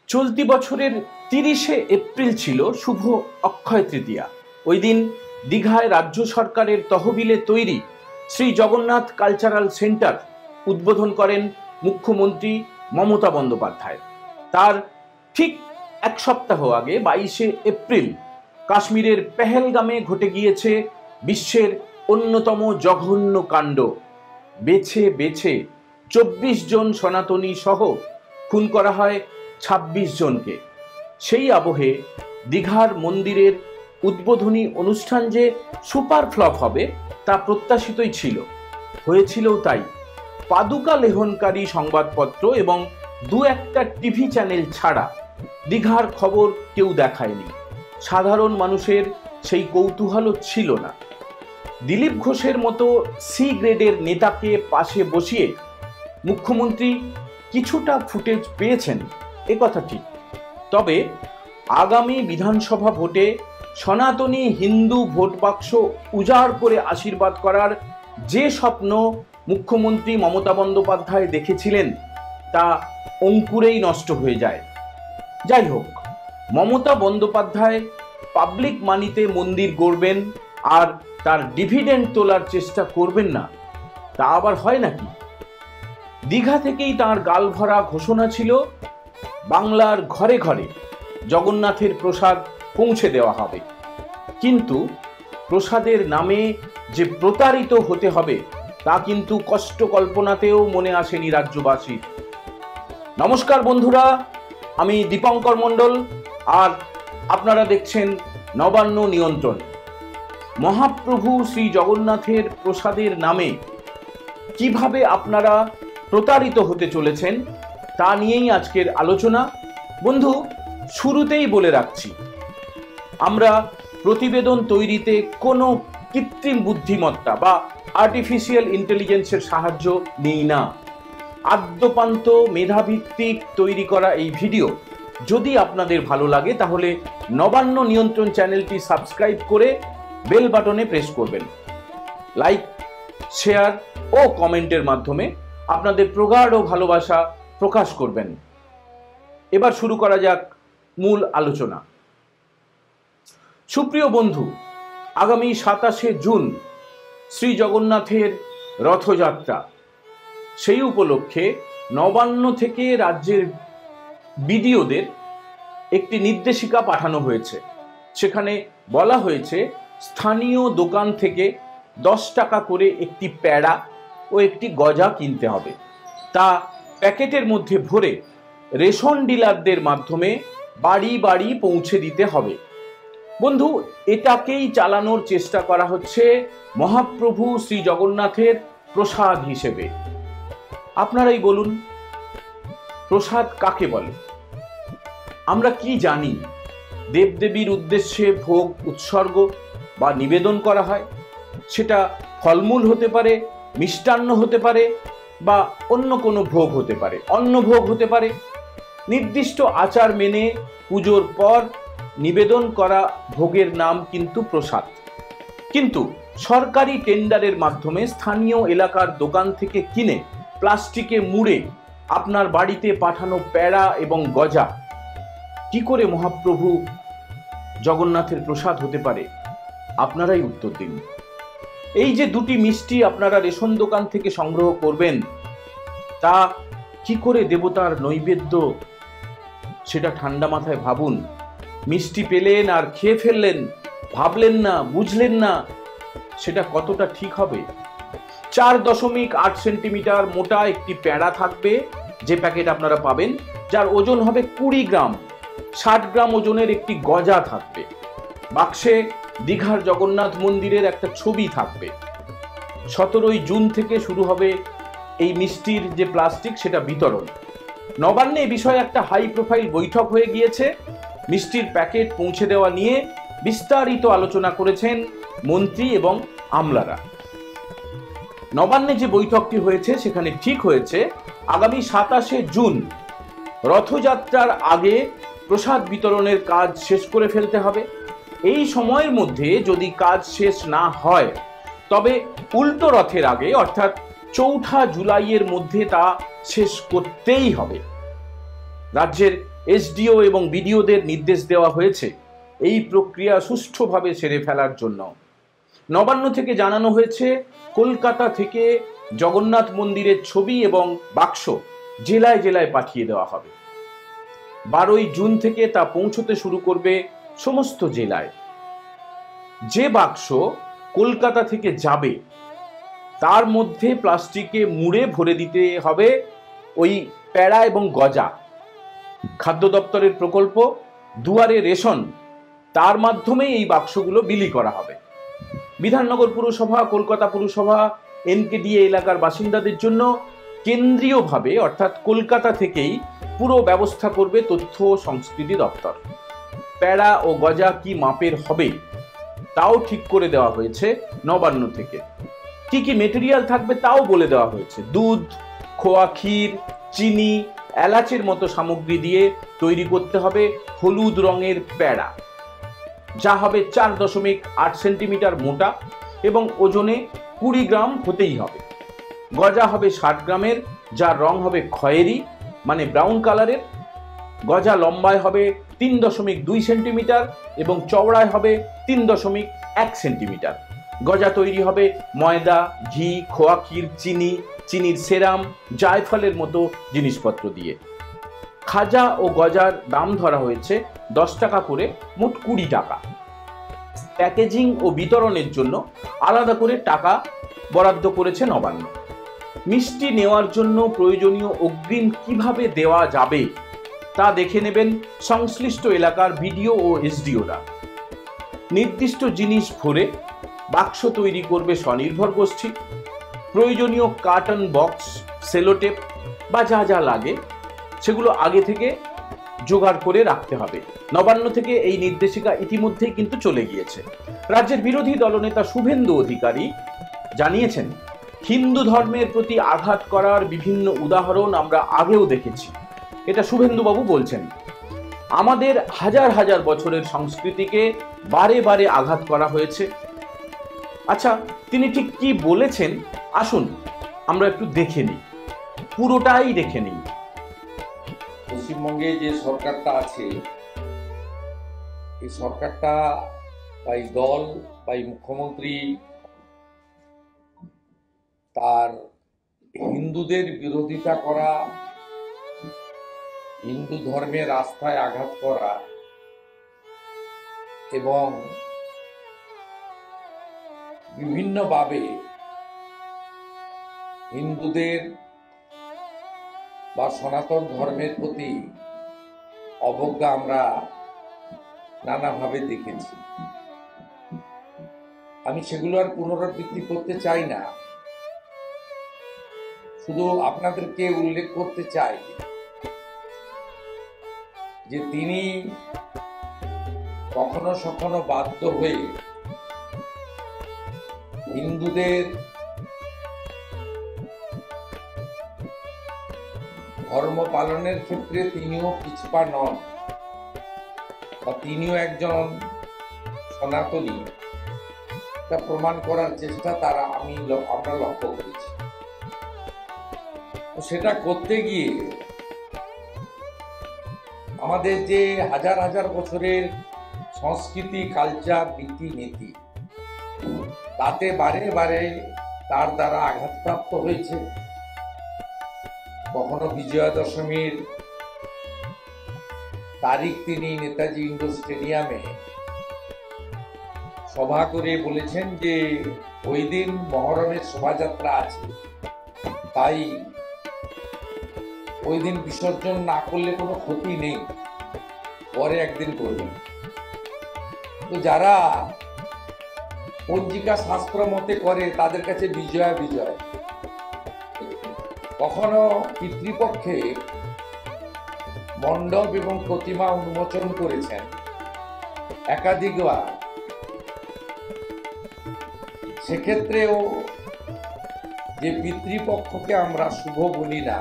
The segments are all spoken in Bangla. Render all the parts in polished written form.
চলতি বছরের 30শে এপ্রিল ছিল শুভ অক্ষয় তৃতীয়া। ওই দিন দীঘায় রাজ্য সরকারের তহবিলে তৈরি শ্রী জগন্নাথ কালচারাল সেন্টার উদ্বোধন করেন মুখ্যমন্ত্রী মমতা বন্দ্যোপাধ্যায়। তার ঠিক এক সপ্তাহ আগে 22শে এপ্রিল কাশ্মীরের পেহেলগামে ঘটে গিয়েছে বিশ্বের অন্যতম জঘন্য কাণ্ড। বেছে বেছে 24 জন সনাতনী সহ খুন করা হয় 26 জনকে। সেই আবহে দীঘার মন্দিরের উদ্বোধনী অনুষ্ঠান যে সুপার ফ্লপ হবে তা প্রত্যাশিতই ছিল, হয়েছিলও তাই। পাদুকা লেহনকারী সংবাদপত্র এবং দু একটা টিভি চ্যানেল ছাড়া দীঘার খবর কেউ দেখায়নি। সাধারণ মানুষের সেই কৌতূহলও ছিল না। দিলীপ ঘোষের মতো সি গ্রেডের নেতাকে পাশে বসিয়ে মুখ্যমন্ত্রী কিছুটা ফুটেজ পেয়েছেন, এ কথা ঠিক। তবে আগামী বিধানসভা ভোটে সনাতনী হিন্দু ভোট বাক্স উজাড় করে আশীর্বাদ করার যে স্বপ্ন মুখ্যমন্ত্রী মমতা বন্দ্যোপাধ্যায় দেখেছিলেন তা অঙ্কুরেই নষ্ট হয়ে যায়। যাই হোক, মমতা বন্দ্যোপাধ্যায় পাবলিক মানিতে মন্দির গড়বেন আর তার ডিভিডেন্ড তোলার চেষ্টা করবেন না, তা আবার হয় নাকি? দীঘা থেকেই তার গালভরা ঘোষণা ছিল বাংলার ঘরে ঘরে জগন্নাথের প্রসাদ পৌঁছে দেওয়া হবে। কিন্তু প্রসাদের নামে যে প্রতারিত হতে হবে তা কিন্তু কষ্ট কল্পনাতেও মনে আসেনি রাজ্যবাসীর। নমস্কার বন্ধুরা, আমি দীপঙ্কর মণ্ডল আর আপনারা দেখছেন নবান্ন নিয়ন্ত্রণ। মহাপ্রভু শ্রী জগন্নাথের প্রসাদের নামে কিভাবে আপনারা প্রতারিত হতে চলেছেন তা নিয়েই আজকের আলোচনা। বন্ধু, শুরুতেই বলে রাখছি, আমরা প্রতিবেদন তৈরিতে কোনো কৃত্রিম বুদ্ধিমত্তা বা আর্টিফিশিয়াল ইন্টেলিজেন্সের সাহায্য নিই না। আদ্যপান্ত মেধাভিত্তিক তৈরি করা এই ভিডিও যদি আপনাদের ভালো লাগে তাহলে নবান্ন নিয়ন্ত্রণ চ্যানেলটি সাবস্ক্রাইব করে বেল বাটনে প্রেস করবেন। লাইক, শেয়ার ও কমেন্টের মাধ্যমে আপনাদের প্রগাঢ় ভালোবাসা প্রকাশ করবেন। এবার শুরু করা যাক মূল আলোচনা। সুপ্রিয় বন্ধু, আগামী 27শে জুন শ্রী জগন্নাথের রথযাত্রা। সেই উপলক্ষে নবান্ন থেকে রাজ্যের বিডিওদের একটি নির্দেশিকা পাঠানো হয়েছে। সেখানে বলা হয়েছে স্থানীয় দোকান থেকে 10 টাকা করে একটি প্যাড়া ও একটি গজা কিনতে হবে। তা প্যাকেটের মধ্যে ভরে রেশন ডিলারদের মাধ্যমে বাড়ি বাড়ি পৌঁছে দিতে হবে। বন্ধু, এটাকেই চালানোর চেষ্টা করা হচ্ছে মহাপ্রভু শ্রী জগন্নাথের প্রসাদ হিসেবে। আপনারাই বলুন, প্রসাদ কাকে বলে? আমরা কি জানি? দেবদেবীর উদ্দেশ্যে ভোগ উৎসর্গ বা নিবেদন করা হয়। সেটা ফলমূল হতে পারে, মিষ্টান্ন হতে পারে বা অন্য কোনো ভোগ হতে পারে, অন্নভোগ হতে পারে। নির্দিষ্ট আচার মেনে পুজোর পর নিবেদন করা ভোগের নাম কিন্তু প্রসাদ। কিন্তু সরকারি টেন্ডারের মাধ্যমে স্থানীয় এলাকার দোকান থেকে কিনে প্লাস্টিকে মুড়ে আপনার বাড়িতে পাঠানো প্যাড়া এবং গজা কি করে মহাপ্রভু জগন্নাথের প্রসাদ হতে পারে? আপনারাই উত্তর দিন। এই যে দুটি মিষ্টি আপনারা রেশন দোকান থেকে সংগ্রহ করবেন, তা কি করে দেবতার নৈবেদ্য সেটা ঠান্ডা মাথায় ভাবুন। মিষ্টি পেলেন আর খেয়ে ফেললেন, ভাবলেন না, বুঝলেন না সেটা কতটা ঠিক হবে। 4.8 সেন্টিমিটার মোটা একটি প্যাড়া থাকবে যে প্যাকেট আপনারা পাবেন, যার ওজন হবে 20 গ্রাম। 60 গ্রাম ওজনের একটি গজা থাকবে। বাক্সে দীঘার জগন্নাথ মন্দিরের একটা ছবি থাকবে। 17ই জুন থেকে শুরু হবে এই মিষ্টির যে প্লাস্টিক সেটা বিতরণ। নবান্নে এ বিষয়ে একটা হাই প্রোফাইল বৈঠক হয়ে গিয়েছে। মিষ্টির প্যাকেট পৌঁছে দেওয়া নিয়ে বিস্তারিত আলোচনা করেছেন মন্ত্রী এবং আমলারা। নবান্নে যে বৈঠকটি হয়েছে সেখানে ঠিক হয়েছে আগামী 27শে জুন রথযাত্রার আগে প্রসাদ বিতরণের কাজ শেষ করে ফেলতে হবে। এই সময়ের মধ্যে যদি কাজ শেষ না হয় তবে উল্টো রথের আগে অর্থাৎ 4 জুলাইয়ের মধ্যে তা শেষ করতেই হবে। রাজ্যের এসডিও এবং বিডিওদের নির্দেশ দেওয়া হয়েছে এই প্রক্রিয়া সুষ্ঠুভাবে সেরে ফেলার জন্য। নবান্ন থেকে জানানো হয়েছে কলকাতা থেকে জগন্নাথ মন্দিরের ছবি এবং বাক্স জেলায় জেলায় পাঠিয়ে দেওয়া হবে। 12ই জুন থেকে তা পৌঁছতে শুরু করবে সমস্ত জেলায়। যে বাক্স কলকাতা থেকে যাবে তার মধ্যে প্লাস্টিকে মুড়ে ভরে দিতে হবে ওই প্যাড়া এবং গজা। খাদ্য দপ্তরের প্রকল্প দুয়ারে রেশন, তার মাধ্যমে এই বাক্সগুলো বিলি করা হবে। বিধাননগর পুরসভা, কলকাতা পুরসভা, এনকেডিএ এলাকার বাসিন্দাদের জন্য কেন্দ্রীয়ভাবে অর্থাৎ কলকাতা থেকেই পুরো ব্যবস্থা করবে তথ্য ও সংস্কৃতি দপ্তর। প্যাড়া ও গজা কি মাপের হবে তাও ঠিক করে দেওয়া হয়েছে নবান্ন থেকে। কি কি মেটেরিয়াল থাকবে তাও বলে দেওয়া হয়েছে। দুধ, খোয়া ক্ষীর, চিনি, এলাচের মতো সামগ্রী দিয়ে তৈরি করতে হবে হলুদ রঙের প্যাড়া, যা হবে 4.8 সেন্টিমিটার মোটা এবং ওজনে 20 গ্রাম হতেই হবে। গজা হবে 60 গ্রামের, যার রং হবে খয়েরি মানে ব্রাউন কালারের। গজা লম্বায় হবে 3.2 সেন্টিমিটার এবং চওড়ায় হবে 3.1 সেন্টিমিটার। গজা তৈরি হবে ময়দা, ঘি, খোয়া ক্ষীর, চিনি, চিনির সেরাম, জায়ফলের মতো জিনিসপত্র দিয়ে। খাজা ও গজার দাম ধরা হয়েছে 10 টাকা করে, মোট 20 টাকা। প্যাকেজিং ও বিতরণের জন্য আলাদা করে টাকা বরাদ্দ করেছে নবান্ন। মিষ্টি নেওয়ার জন্য প্রয়োজনীয় অগ্রিম কিভাবে দেওয়া যাবে তা দেখে নেবেন সংশ্লিষ্ট এলাকার বিডিও ও এসডিওরা। নির্দিষ্ট জিনিস ভরে বাক্স তৈরি করবে স্বনির্ভর গোষ্ঠী। প্রয়োজনীয় কার্টন বক্স, সেলোটেপ বা যা যা লাগে সেগুলো আগে থেকে জোগাড় করে রাখতে হবে। নবান্ন থেকে এই নির্দেশিকা ইতিমধ্যেই কিন্তু চলে গিয়েছে। রাজ্যের বিরোধী দলনেতা শুভেন্দু অধিকারী জানিয়েছেন, হিন্দু ধর্মের প্রতি আঘাত করার বিভিন্ন উদাহরণ আমরা আগেও দেখেছি। এটা শুভেন্দুবাবু বলছেন, আমাদের হাজার হাজার বছরের সংস্কৃতিকে বারে বারে আঘাত করা হয়েছে। আচ্ছা, তিনি ঠিক কি বলেছেন আসুন আমরা একটু দেখে নিই, পুরোটাই দেখে নিই। পশ্চিমবঙ্গে যে সরকারটা আছে, এই সরকারটা বা এই দল বা এই মুখ্যমন্ত্রী তার হিন্দুদের বিরোধিতা করা, হিন্দু ধর্মের আস্থায় আঘাত করা এবং বিভিন্নভাবে হিন্দুদের বা সনাতন ধর্মের প্রতি অবজ্ঞা আমরা নানাভাবে দেখেছি। আমি সেগুলো আর পুনরাবৃত্তি করতে চাই না, শুধু আপনাদেরকে উল্লেখ করতে চাই যে তিনি কখনো কখনো বাধ্য হয়ে হিন্দুদের ধর্ম পালনের ক্ষেত্রে তিনিও পিছপা নন বা তিনিও একজন সনাতনী, তা প্রমাণ করার চেষ্টা আমরা লক্ষ্য করেছি। সেটা করতে গিয়ে আমাদের যে হাজার হাজার বছরের সংস্কৃতি, কালচার, রীতি নীতি, তাতে বারে বারে তার দ্বারা আঘাতপ্রাপ্ত হয়েছে। কখনো বিজয়া দশমীর তারিখ তিনি নেতাজি ইন্ডোর স্টেডিয়ামে সভা করে বলেছেন যে ওই দিন মহরমের শোভাযাত্রা আছে, তাই ওই দিন বিসর্জন না করলে কোনো ক্ষতি নেই, পরে একদিন করবেন। তো যারা পঞ্জিকা শাস্ত্র মতে করে তাদের কাছে বিজয়া বিজয়। কখনো পিতৃপক্ষে মণ্ডপ এবং প্রতিমা উন্মোচন করেছেন একাধিকবার, সেক্ষেত্রেও যে পিতৃপক্ষকে আমরা শুভ বলি না,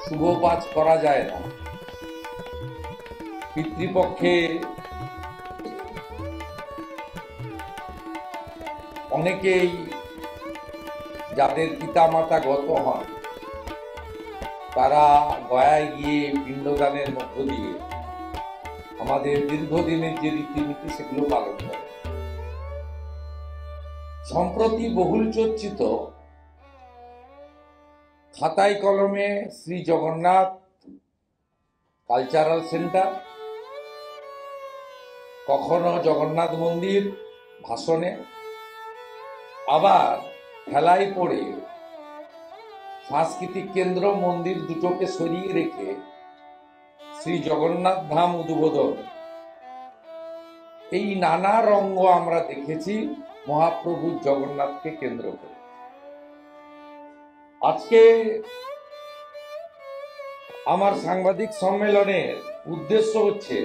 শুভ কাজ করা যায় না। পিতৃপক্ষে অনেকেই যাদের পিতামাতা গত হন তারা গয়ায় গিয়ে পিণ্ডদানের মধ্য দিয়ে আমাদের দীর্ঘদিনের যে রীতিনীতি সেগুলো পালন করে। সম্প্রতি বহুল চর্চিত খাতায় কলমে শ্রী জগন্নাথ কালচারাল সেন্টার, কখনো জগন্নাথ মন্দির ভাষণে, আবার খেলায় পড়ে সাংস্কৃতিক কেন্দ্র মন্দির দুটোকে সরিয়ে রেখে শ্রী জগন্নাথ ধাম উদ্বোধন, এই নানা রঙ্গ আমরা দেখেছি মহাপ্রভু জগন্নাথকে কেন্দ্র করে। আজকে আমার সাংবাদিক সম্মেলনের উদ্দেশ্য হচ্ছে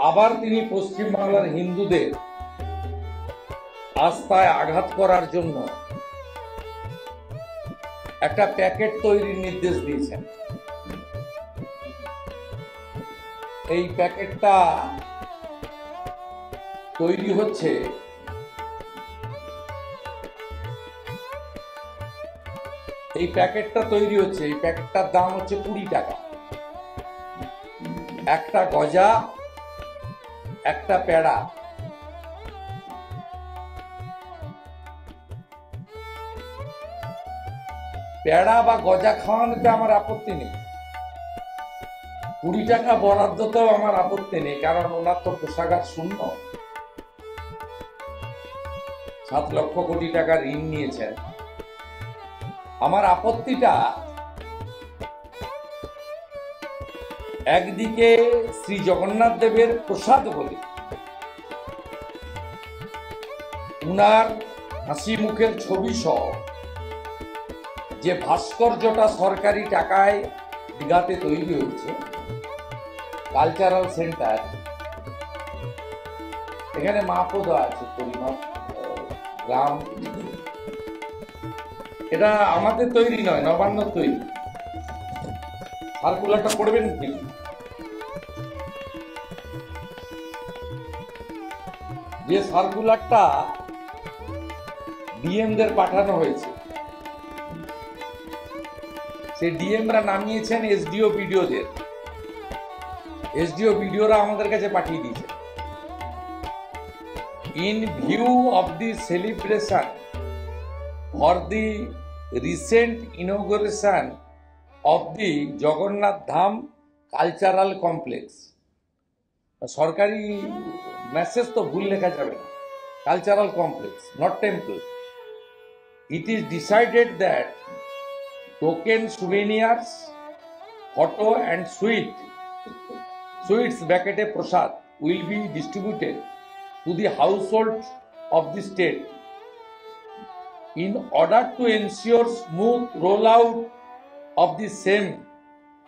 আবার তিনি পশ্চিমবাংলার হিন্দুদের আস্থায় আঘাত করার জন্য একটা প্যাকেট তৈরির নির্দেশ দিয়েছেন। এই প্যাকেটটা তৈরি হচ্ছে এই প্যাকেটটার দাম হচ্ছে 20 টাকা। একটা গজা, একটা পেড়া, পেড়া বা গজা খাওয়ানোতে আমার আপত্তি নেই, 20 টাকা বরাদ্দতেও আমার আপত্তি নেই, কারণ ওনার তো কোষাগার শূন্য, 7 লক্ষ কোটি টাকা ঋণ নিয়েছেন। আমার আপত্তিটা একদিকে শ্রী জগন্নাথ দেবের প্রসাদ বলে উনার হাসি মুখের ছবি সহ যে ভাস্কর্যটা সরকারি টাকায় দীঘাতে তৈরি হয়েছে, কালচারাল সেন্টার, এখানে মাপও আছে পরিমাপ গ্রাম, এটা আমাদের তৈরি নয়, নবান্ন তৈরি। সার্কুলারটা পড়বেন কি? যে সার্কুলারটা ডিএমদের পাঠানো হয়েছে, সেই ডিএমরা নামিয়েছেন এসডিও বিডিওদের, এসডিও বিডিওরা আমাদের কাছে পাঠিয়ে দিয়েছে। In view of the celebration for the recent inauguration of the Jagannath Dham Cultural Complex, সরকারি মেসেজ তো ভুল লেখা যাবে না, cultural complex not temple, it is decided that token souvenirs, photo and sweets bracket prasad will be distributed to the household of the state. In order to ensure smooth rollout of the same,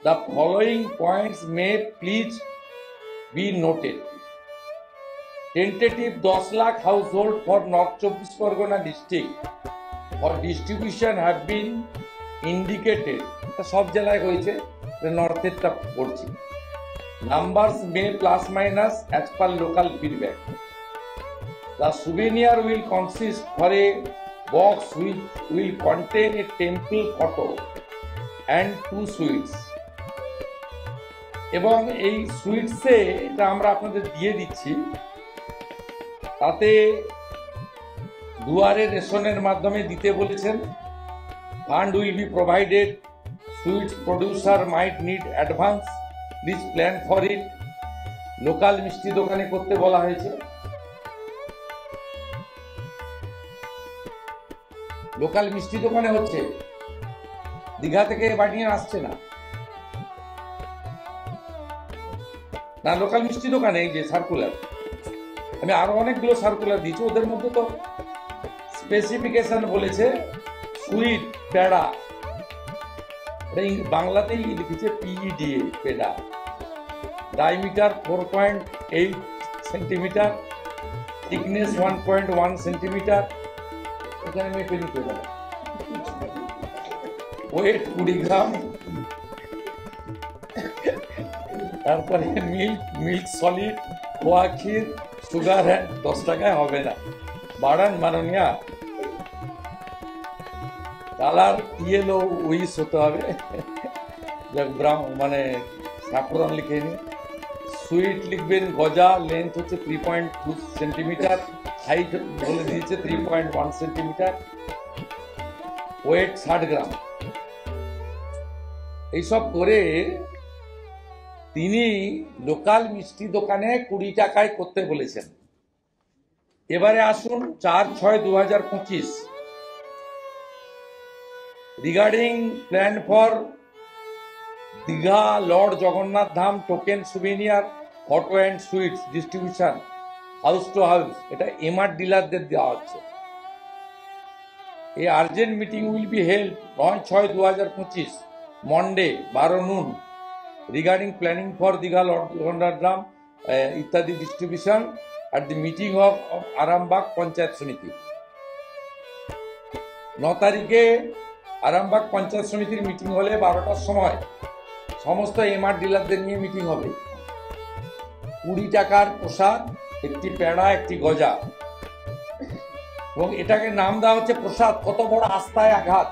the following points may please be noted. Tentative 10 lakh household for North Chobbish Pargona district for distribution have been indicated. সব জেলায় হয়েছে, নর্থেরটা পড়ছি। Numbers may plus minus as per local feedback. The souvenir will consist for a box which will contain a temple photo and 2 sweets. এবং এই সুইটসে এটা আমরা আপনাদের দিয়ে দিচ্ছি, তাতে দুয়ারে রেশনের মাধ্যমে দিতে বলেছেন। Fund will be provided, sweets producer might need advance, please plan for it. Local মিষ্টি দোকানে করতে বলা হয়েছে। লোকাল মিষ্টি দোকানে হচ্ছে, দীঘা থেকে বানিয়ে আসছে না, না লোকাল মিষ্টি দোকানে। এই যে সার্কুলার, আমি আরো অনেকগুলো সার্কুলার দিয়েছি, ওদের মধ্যে তো স্পেসিফিকেশন বলেছে সুইট পেড়া, বাংলাতেই লিখেছে PEDA peda, diameter 4.8 centimetre, thickness 1.1 centimetre, এখানে মেপে পেড়া, ওয়েট 20 গ্রাম, তারপরে মিল্ক সলিড, খোয়া ক্ষীর, সুগার 10 টাকায় হবে না, বাড়ান মাননীয়া। কালার ইয়েলো উইস হতে হবে, ব্রাউন মানে স্যাফরন লিখে নি। সুইট লিখবেন গজা, লেন্থ হচ্ছে 3.2 সেন্টিমিটার, হাইট বলে দিয়েছে 3.1 সেন্টিমিটার, ওয়েট 60 গ্রাম। এইসব করে তিনি লোকাল মিষ্টি দোকানে 20 টাকায় করতে বলেছেন। এবারে আসুন 4/6/2025 regarding plan for Digha Lord Jagannath Dham token souvenir photo and sweets distribution house to house, এটা এমআর ডিলারদের দেওয়া হচ্ছে। এই urgent meeting will be held 9/6/2025 Monday 12 noon regarding planning for Digha Lord Jagannath Dham ইত্যাদি distribution at the meeting of Arambagh panchayat Samiti. 9 তারিখে আরামবাগ পঞ্চায়েত সমিতির মিটিং হলে 12টার সময় সমস্ত এমআর ডিলারদের নিয়ে মিটিং হবে। 20 টাকার প্রসাদ, একটি পেড়া, একটি গজা, এবং এটাকে নাম দেওয়া হচ্ছে প্রসাদ। কত বড় আস্থায় আঘাত!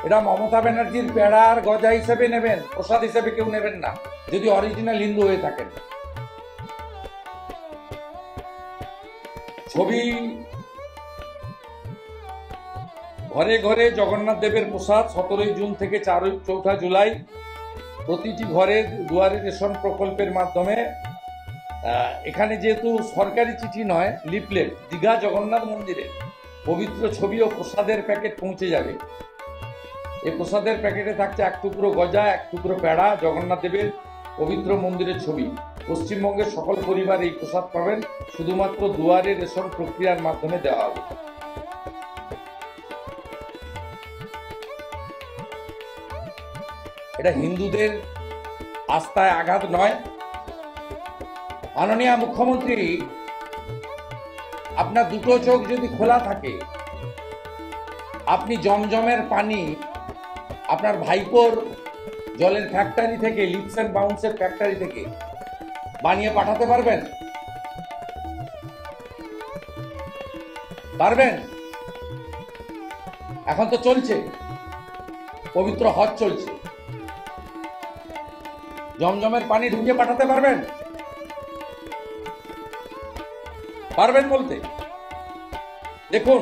এটা মমতা ব্যানার্জির পেড়া আর গজা হিসেবে নেবেন, প্রসাদ হিসেবে কেউ নেবেন না, যদি অরিজিনাল হিন্দু হয়ে থাকেন। ছবি ঘরে ঘরে জগন্নাথ দেবের প্রসাদ 17 জুন থেকে 4 জুলাই প্রতিটি ঘরে দুয়ারে রেশন প্রকল্পের মাধ্যমে। এখানে যেহেতু সরকারি চিঠি নয়, লিফলেট, দীঘা জগন্নাথ মন্দিরে পবিত্র ছবি ও প্রসাদের প্যাকেট পৌঁছে যাবে। এই প্রসাদের প্যাকেটে থাকছে 1 টুকরো গজা, 1 টুকরো পেড়া, জগন্নাথ দেবের পবিত্র মন্দিরের ছবি। পশ্চিমবঙ্গের সকল পরিবার এই প্রসাদ পাবেন, শুধুমাত্র দুয়ারে রেশন প্রক্রিয়ার মাধ্যমে দেওয়া হবে। এটা হিন্দুদের আস্থায় আঘাত নয়। মাননীয় মুখ্যমন্ত্রী, আপনার দুটো চোখ যদি খোলা থাকে, আপনি জমজমের পানি আপনার ভাইপোর জলের ফ্যাক্টরি থেকে, লিপস এন্ড বাউন্সের ফ্যাক্টরি থেকে বানিয়ে পাঠাতে পারবেন? পারবেন? এখন তো চলছে, পবিত্র হজ চলছে, জমজমের পানি ঢুকিয়ে পাঠাতে পারবেন? পারবেন বলতে? দেখুন,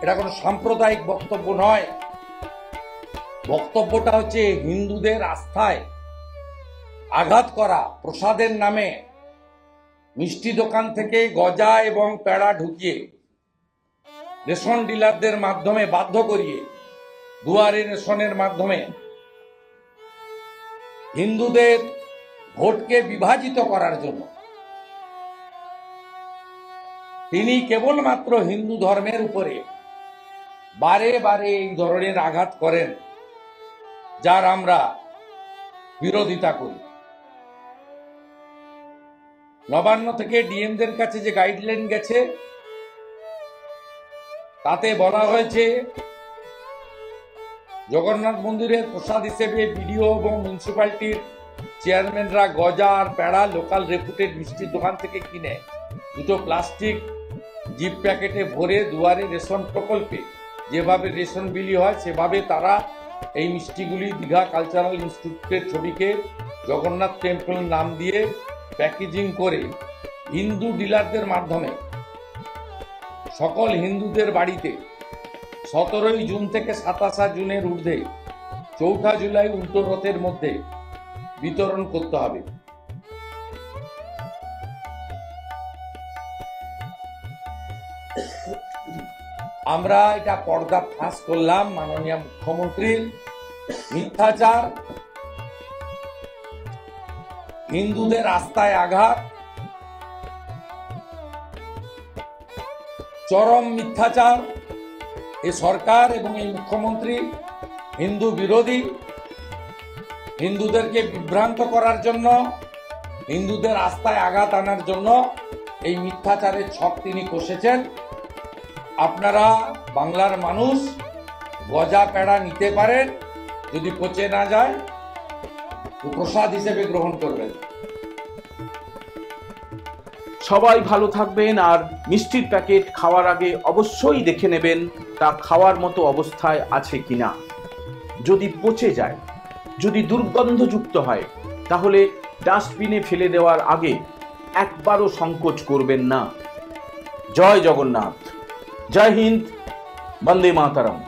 এটা কোনো সাম্প্রদায়িক বক্তব্য নয়। বক্তব্যটা হচ্ছে হিন্দুদের আস্থায় আঘাত করা। প্রসাদের নামে মিষ্টি দোকান থেকে গজা এবং পেড়া ঢুকিয়ে রেশন ডিলারদের মাধ্যমে বাধ্য করিয়ে দুয়ারে রেশনের মাধ্যমে হিন্দুদের ভোটকে বিভাজিত করার জন্য তিনি কেবলমাত্র হিন্দু ধর্মের উপরে বারে বারে এই ধরনের আঘাত করেন, যার আমরা বিরোধিতা করি। নবান্ন থেকে ডিএমদের কাছে যে গাইডলাইন গেছে, তাতে বলা হয়েছে জগন্নাথ মন্দিরের প্রসাদ হিসেবে বিডিও এবং মিউনিসিপ্যালিটির চেয়ারম্যানরা গজা আর পেড়া লোকাল রেপুটেড মিষ্টির দোকান থেকে কিনে 2টো প্লাস্টিক জিপ প্যাকেটে ভরে দুয়ারে রেশন প্রকল্পে যেভাবে রেশন বিলি হয় সেভাবে তারা এই মিষ্টিগুলি দীঘা কালচারাল ইনস্টিটিউটের ছবিকে জগন্নাথ টেম্পল নাম দিয়ে প্যাকেজিং করে হিন্দু ডিলারদের মাধ্যমে সকল হিন্দুদের বাড়িতে 17 জুন থেকে 27 জুনের ঊর্ধ্বে 4 জুলাই উল্টো রথের মধ্যে বিতরণ করতে হবে। আমরা এটা পর্দা ফাঁস করলাম মাননীয় মুখ্যমন্ত্রীর মিথ্যাচার, হিন্দুদের আস্থায় আঘাত, চরম মিথ্যাচার। এই সরকার এবং এই মুখ্যমন্ত্রী হিন্দু বিরোধী, হিন্দুদেরকে বিভ্রান্ত করার জন্য, হিন্দুদের আস্থায় আঘাত আনার জন্য এই মিথ্যাচারের ছক তিনি কষেছেন। আপনারা বাংলার মানুষ গজা পেড়া নিতে পারেন, যদি পচে না যায় প্রসাদ হিসেবে গ্রহণ করবেন। সবাই ভালো থাকবেন, আর মিষ্টির প্যাকেট খাওয়ার আগে অবশ্যই দেখে নেবেন তা খাওয়ার মতো অবস্থায় আছে কিনা। যদি পচে যায়, যদি দুর্গন্ধযুক্ত হয়, তাহলে ডাস্টবিনে ফেলে দেওয়ার আগে একবারও সংকোচ করবেন না। জয় জগন্নাথ, জয় হিন্দ, বন্দে মাতরম।